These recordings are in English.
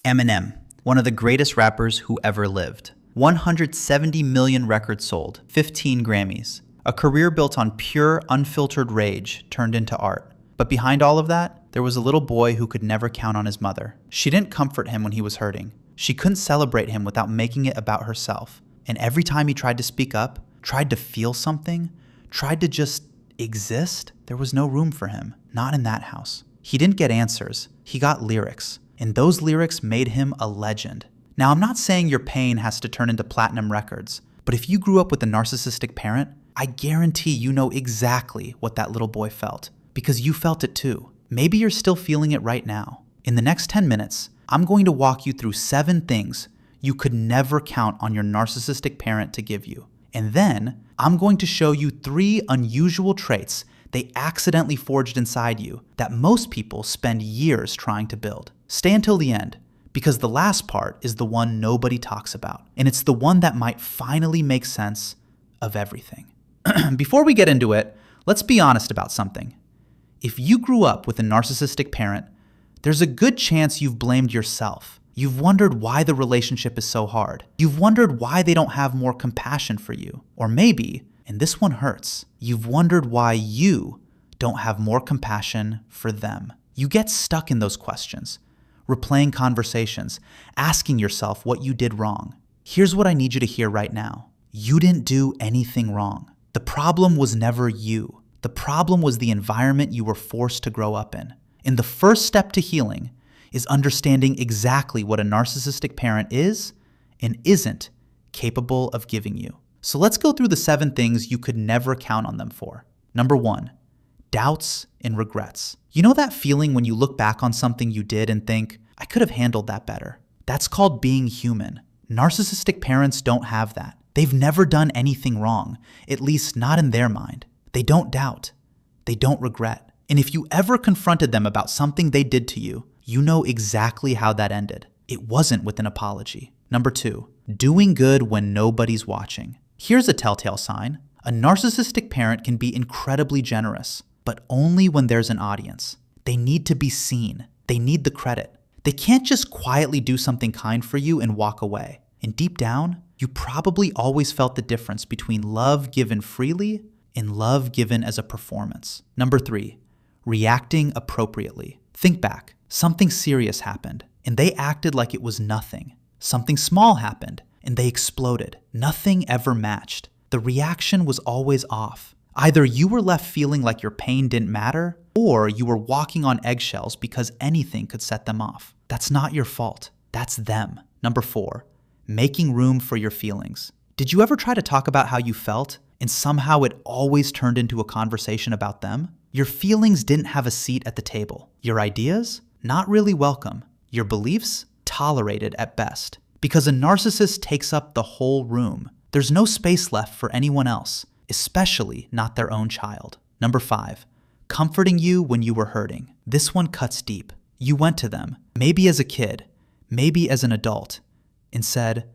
Eminem, one of the greatest rappers who ever lived. 170 million records sold, 15 Grammys. A career built on pure, unfiltered rage turned into art. But behind all of that, there was a little boy who could never count on his mother. She didn't comfort him when he was hurting. She couldn't celebrate him without making it about herself. And every time he tried to speak up, tried to feel something, tried to just exist, there was no room for him. Not in that house. He didn't get answers. He got lyrics. And those lyrics made him a legend. Now, I'm not saying your pain has to turn into platinum records, but if you grew up with a narcissistic parent, I guarantee you know exactly what that little boy felt, because you felt it too. Maybe you're still feeling it right now. In the next 10 minutes, I'm going to walk you through 7 things you could never count on your narcissistic parent to give you. And then, I'm going to show you 3 unusual traits they accidentally forged inside you that most people spend years trying to build. Stay until the end, because the last part is the one nobody talks about, and it's the one that might finally make sense of everything. Before we get into it, let's be honest about something. If you grew up with a narcissistic parent, there's a good chance you've blamed yourself. You've wondered why the relationship is so hard. You've wondered why they don't have more compassion for you. Or maybe, and this one hurts, you've wondered why you don't have more compassion for them. You get stuck in those questions, replaying conversations, asking yourself what you did wrong. Here's what I need you to hear right now. You didn't do anything wrong. The problem was never you. The problem was the environment you were forced to grow up in. And the first step to healing is understanding exactly what a narcissistic parent is and isn't capable of giving you. So let's go through the 7 things you could never count on them for. Number 1, doubts and regrets. You know that feeling when you look back on something you did and think, I could have handled that better? That's called being human. Narcissistic parents don't have that. They've never done anything wrong, at least not in their mind. They don't doubt. They don't regret. And if you ever confronted them about something they did to you, you know exactly how that ended. It wasn't with an apology. Number 2, doing good when nobody's watching. Here's a telltale sign. A narcissistic parent can be incredibly generous, but only when there's an audience. They need to be seen. They need the credit. They can't just quietly do something kind for you and walk away. And deep down, you probably always felt the difference between love given freely and love given as a performance. Number 3, reacting appropriately. Think back. Something serious happened, and they acted like it was nothing. Something small happened, and they exploded. Nothing ever matched. The reaction was always off. Either you were left feeling like your pain didn't matter, or you were walking on eggshells because anything could set them off. That's not your fault. That's them. Number 4, making room for your feelings. Did you ever try to talk about how you felt, and somehow it always turned into a conversation about them? Your feelings didn't have a seat at the table. Your ideas? Not really welcome. Your beliefs? Tolerated at best. Because a narcissist takes up the whole room. There's no space left for anyone else, especially not their own child. Number 5, comforting you when you were hurting. This one cuts deep. You went to them, maybe as a kid, maybe as an adult, and said,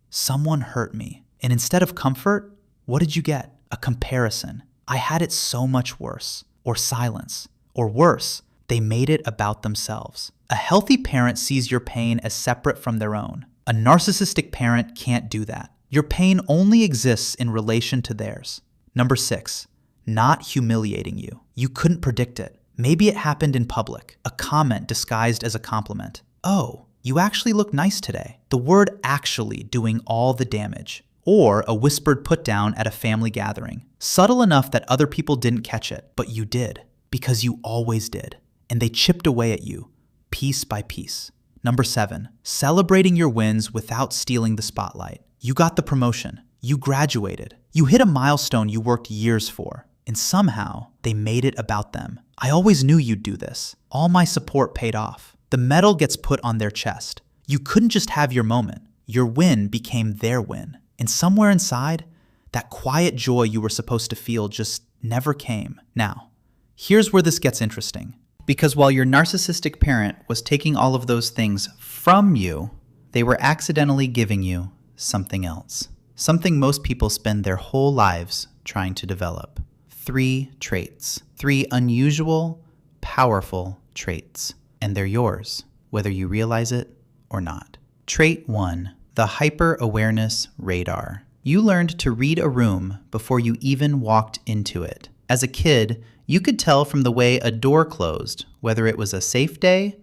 someone hurt me. And instead of comfort, what did you get? A comparison. I had it so much worse. Or silence. Or worse, they made it about themselves. A healthy parent sees your pain as separate from their own. A narcissistic parent can't do that. Your pain only exists in relation to theirs. Number 6, not humiliating you. You couldn't predict it. Maybe it happened in public, a comment disguised as a compliment. Oh, you actually look nice today. The word actually doing all the damage. Or a whispered put down at a family gathering. Subtle enough that other people didn't catch it, but you did, because you always did. And they chipped away at you, piece by piece. Number 7, celebrating your wins without stealing the spotlight. You got the promotion. You graduated. You hit a milestone you worked years for. And somehow, they made it about them. I always knew you'd do this. All my support paid off. The medal gets put on their chest. You couldn't just have your moment. Your win became their win. And somewhere inside, that quiet joy you were supposed to feel just never came. Now, here's where this gets interesting. Because while your narcissistic parent was taking all of those things from you, they were accidentally giving you something else. Something most people spend their whole lives trying to develop. 3 traits. 3 unusual, powerful traits. And they're yours, whether you realize it or not. Trait 1. The hyper-awareness radar. You learned to read a room before you even walked into it. As a kid, you could tell from the way a door closed whether it was a safe day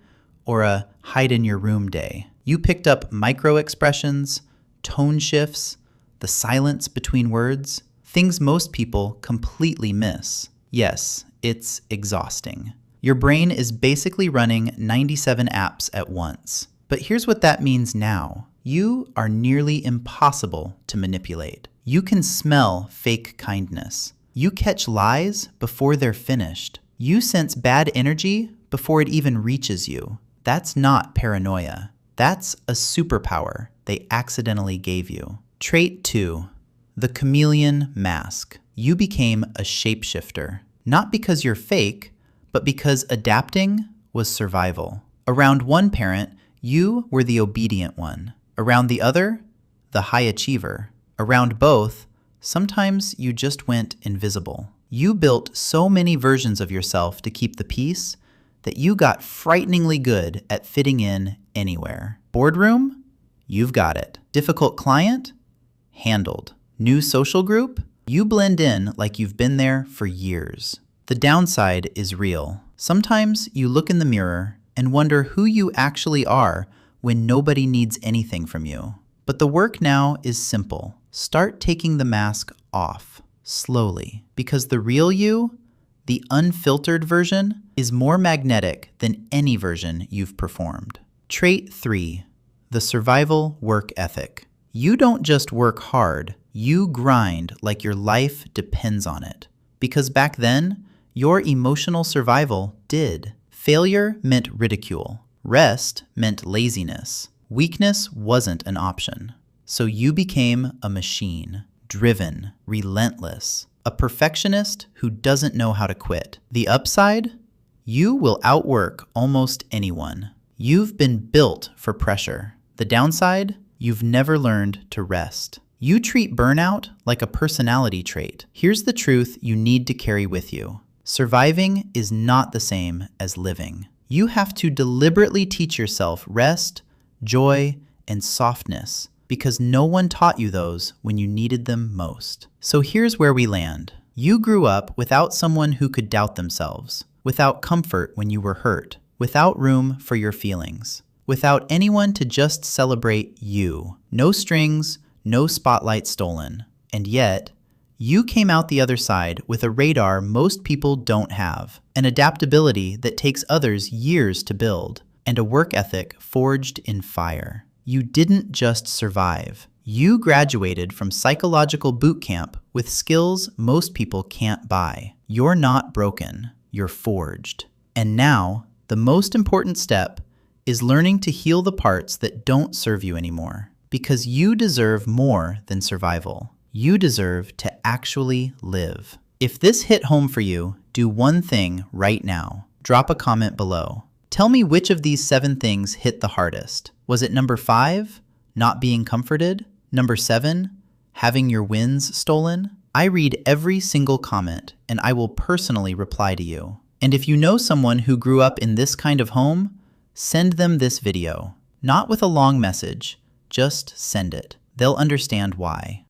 or a hide-in-your-room day. You picked up micro-expressions, tone shifts, the silence between words, things most people completely miss. Yes, it's exhausting. Your brain is basically running 97 apps at once. But here's what that means now. You are nearly impossible to manipulate. You can smell fake kindness. You catch lies before they're finished. You sense bad energy before it even reaches you. That's not paranoia. That's a superpower they accidentally gave you. Trait 2. The Chameleon Mask. You became a shapeshifter. Not because you're fake, but because adapting was survival. Around one parent, you were the obedient one. Around the other, the high achiever. Around both, sometimes you just went invisible. You built so many versions of yourself to keep the peace that you got frighteningly good at fitting in anywhere. Boardroom? You've got it. Difficult client? Handled. New social group? You blend in like you've been there for years. The downside is real. Sometimes you look in the mirror and wonder who you actually are when nobody needs anything from you. But the work now is simple. Start taking the mask off, slowly, because the real you, the unfiltered version, is more magnetic than any version you've performed. Trait 3. The survival work ethic. You don't just work hard, you grind like your life depends on it. Because back then, your emotional survival did. Failure meant ridicule. Rest meant laziness. Weakness wasn't an option. So you became a machine, driven, relentless, a perfectionist who doesn't know how to quit. The upside? You will outwork almost anyone. You've been built for pressure. The downside? You've never learned to rest. You treat burnout like a personality trait. Here's the truth you need to carry with you. Surviving is not the same as living. You have to deliberately teach yourself rest, joy, and softness because no one taught you those when you needed them most. So here's where we land. You grew up without someone who could doubt themselves, without comfort when you were hurt, without room for your feelings, without anyone to just celebrate you. No strings, no spotlight stolen. And yet, you came out the other side with a radar most people don't have, an adaptability that takes others years to build, and a work ethic forged in fire. You didn't just survive. You graduated from psychological boot camp with skills most people can't buy. You're not broken, you're forged. And now, the most important step is learning to heal the parts that don't serve you anymore, because you deserve more than survival. You deserve to actually live. If this hit home for you, do one thing right now. Drop a comment below. Tell me which of these 7 things hit the hardest. Was it number 5, not being comforted? Number 7, having your wins stolen? I read every single comment, and I will personally reply to you. And if you know someone who grew up in this kind of home, send them this video. Not with a long message, just send it. They'll understand why.